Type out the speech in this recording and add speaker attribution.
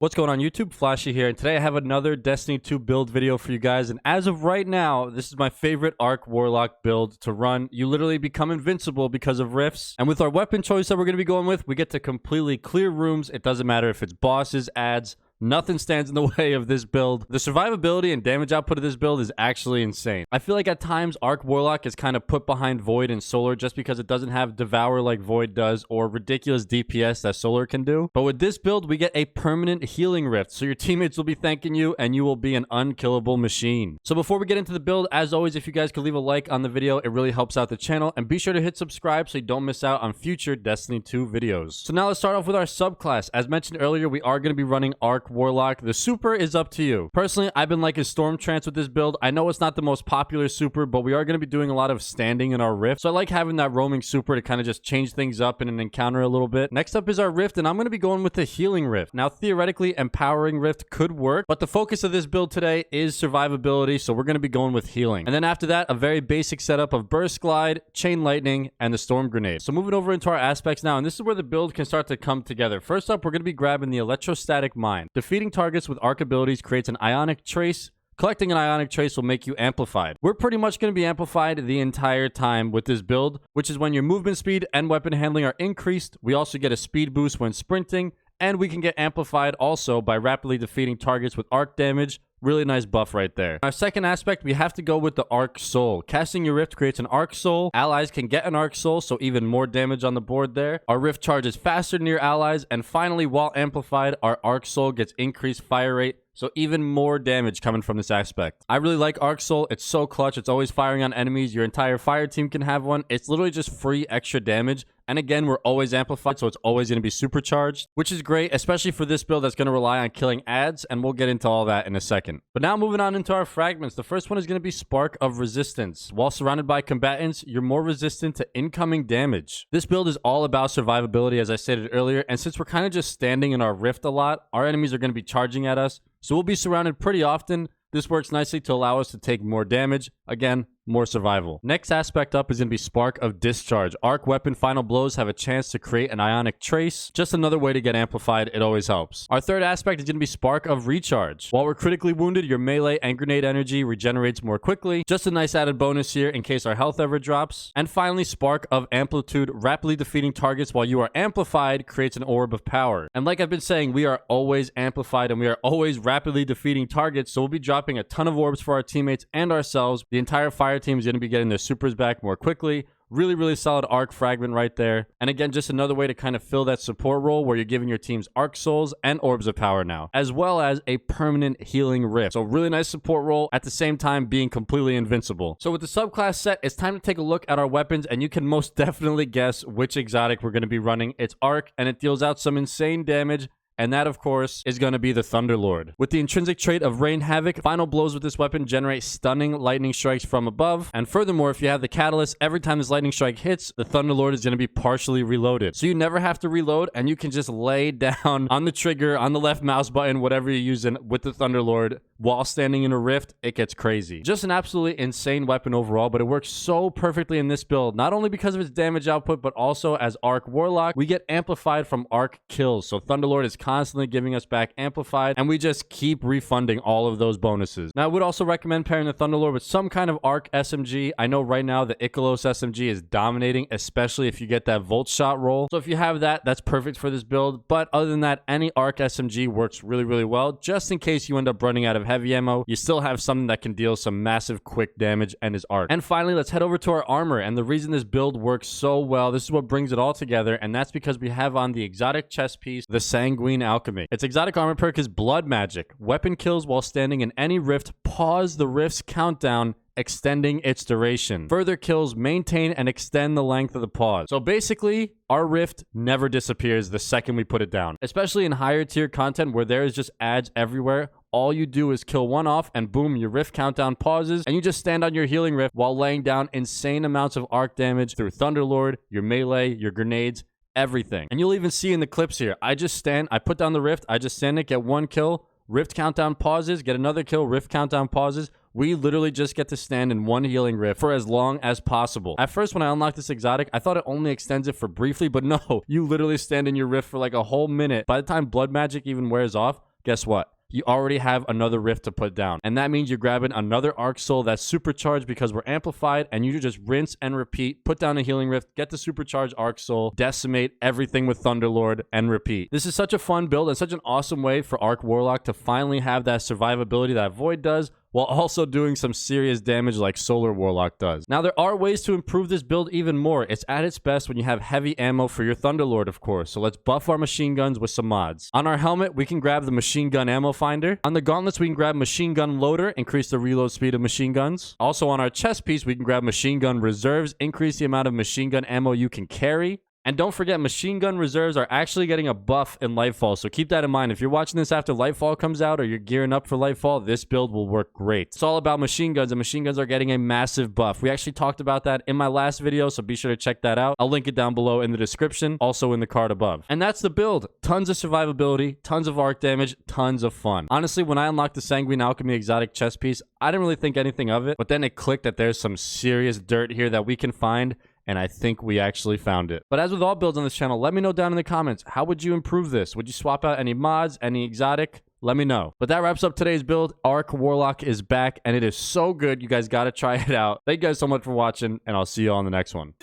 Speaker 1: What's going on YouTube? Flashy here, and today I have another Destiny 2 build video for you guys, and as of right now, this is my favorite Arc Warlock build to run. You literally become invincible because of rifts, and with our weapon choice that we're going to be going with, we get to completely clear rooms. It doesn't matter if it's bosses, ads, nothing stands in the way of this build. The survivability and damage output of this build is actually insane. I feel like at times Arc Warlock is kind of put behind Void and Solar just because it doesn't have Devour like Void does or ridiculous DPS that Solar can do. But with this build, we get a permanent healing rift, so your teammates will be thanking you and you will be an unkillable machine. So before we get into the build, as always, if you guys could leave a like on the video, it really helps out the channel, and be sure to hit subscribe so you don't miss out on future Destiny 2 videos. So now let's start off with our subclass. As mentioned earlier, we are going to be running Arc Warlock. The super is up to you. Personally, I've been liking Storm Trance with this build. I know it's not the most popular super, but we are going to be doing a lot of standing in our rift, so I like having that roaming super to kind of just change things up in an encounter a little bit. Next up is our rift, and I'm going to be going with the healing rift. Now, theoretically, empowering rift could work, but the focus of this build today is survivability, so we're going to be going with healing. And then after that, a very basic setup of burst glide, chain lightning, and the storm grenade. So moving over into our aspects now, and this is where the build can start to come together. First up, we're going to be grabbing the electrostatic mine. Defeating targets with arc abilities creates an ionic trace. Collecting an ionic trace will make you amplified. We're pretty much going to be amplified the entire time with this build, which is when your movement speed and weapon handling are increased. We also get a speed boost when sprinting, and we can get amplified also by rapidly defeating targets with arc damage. Really nice buff right there. Our second aspect, we have to go with the Arc Soul. Casting your Rift creates an Arc Soul. Allies can get an Arc Soul, so even more damage on the board there. Our Rift charges faster near allies. And finally, while amplified, our Arc Soul gets increased fire rate, so even more damage coming from this aspect. I really like Arc Soul. It's so clutch. It's always firing on enemies. Your entire fire team can have one. It's literally just free extra damage. And again, we're always amplified, so it's always going to be supercharged, which is great, especially for this build that's going to rely on killing ads, and we'll get into all that in a second. But now moving on into our fragments. The first one is going to be Spark of Resistance. While surrounded by combatants, you're more resistant to incoming damage. This build is all about survivability, as I stated earlier, and since we're kind of just standing in our rift a lot, our enemies are going to be charging at us, so we'll be surrounded pretty often. This works nicely to allow us to take more damage. Again, more survival. Next aspect up is going to be Spark of Discharge. Arc weapon final blows have a chance to create an ionic trace. Just another way to get amplified. It always helps. Our third aspect is going to be Spark of Recharge. While we're critically wounded, your melee and grenade energy regenerates more quickly. Just a nice added bonus here in case our health ever drops. And finally, Spark of Amplitude. Rapidly defeating targets while you are amplified creates an orb of power. And like I've been saying, we are always amplified and we are always rapidly defeating targets, so we'll be dropping a ton of orbs for our teammates and ourselves. The entire fire team is going to be getting their supers back more quickly. Really, really solid arc fragment right there. And again, just another way to kind of fill that support role where you're giving your teams arc souls and orbs of power now, as well as a permanent healing rift. So really nice support role at the same time being completely invincible. So with the subclass set, it's time to take a look at our weapons, and you can most definitely guess which exotic we're going to be running. It's Arc, and it deals out some insane damage. And that, of course, is going to be the Thunderlord. With the intrinsic trait of Rain Havoc, final blows with this weapon generate stunning lightning strikes from above. And furthermore, if you have the catalyst, every time this lightning strike hits, the Thunderlord is going to be partially reloaded. So you never have to reload, and you can just lay down on the trigger, on the left mouse button, whatever you're using with the Thunderlord while standing in a rift. It gets crazy. Just an absolutely insane weapon overall, but it works so perfectly in this build, not only because of its damage output, but also as Arc Warlock, we get amplified from arc kills. So Thunderlord is constantly giving us back amplified, and we just keep refunding all of those bonuses. Now, I would also recommend pairing the Thunderlord with some kind of arc SMG. I know right now the Ikelos SMG is dominating, especially if you get that Volt Shot roll. So if you have that, that's perfect for this build. But other than that, any arc SMG works really, really well. Just in case you end up running out of heavy ammo, you still have something that can deal some massive quick damage and is arc. And finally, let's head over to our armor. And the reason this build works so well, this is what brings it all together, and that's because we have on the exotic chest piece, the Sanguine Alchemy. Its exotic armor perk is Blood Magic. Weapon kills while standing in any rift pause the rift's countdown, extending its duration. Further kills maintain and extend the length of the pause. So basically, our rift never disappears the second we put it down. Especially in higher tier content where there is just ads everywhere, all you do is kill one off and boom, your rift countdown pauses, and you just stand on your healing rift while laying down insane amounts of arc damage through Thunderlord, your melee, your grenades, everything. And you'll even see in the clips here, I put down the rift, I just stand it, get one kill, rift countdown pauses, get another kill, rift countdown pauses. We literally just get to stand in one healing rift for as long as possible. At first, when I unlocked this exotic, I thought it only extends it for briefly, but no, you literally stand in your rift for like a whole minute. By the time Blood Magic even wears off, guess what? You already have another rift to put down. And that means you're grabbing another Arc Soul that's supercharged because we're amplified, and you just rinse and repeat, put down a healing rift, get the supercharged Arc Soul, decimate everything with Thunderlord, and repeat. This is such a fun build and such an awesome way for Arc Warlock to finally have that survivability that Void does, while also doing some serious damage like Solar Warlock does. Now, there are ways to improve this build even more. It's at its best when you have heavy ammo for your Thunderlord, of course. So let's buff our machine guns with some mods. On our helmet, we can grab the machine gun ammo finder. On the gauntlets, we can grab machine gun loader, increase the reload speed of machine guns. Also on our chest piece, we can grab machine gun reserves, increase the amount of machine gun ammo you can carry. And don't forget, machine gun reserves are actually getting a buff in Lightfall, so keep that in mind. If you're watching this after Lightfall comes out or you're gearing up for Lightfall, this build will work great. It's all about machine guns, and machine guns are getting a massive buff. We actually talked about that in my last video, so be sure to check that out. I'll link it down below in the description, also in the card above. And that's the build. Tons of survivability, tons of arc damage, tons of fun. Honestly, when I unlocked the Sanguine Alchemy exotic chest piece, I didn't really think anything of it, but then it clicked that there's some serious dirt here that we can find, and I think we actually found it. But as with all builds on this channel, let me know down in the comments, how would you improve this? Would you swap out any mods, any exotic? Let me know. But that wraps up today's build. Arc Warlock is back, and it is so good. You guys got to try it out. Thank you guys so much for watching, and I'll see you all in the next one.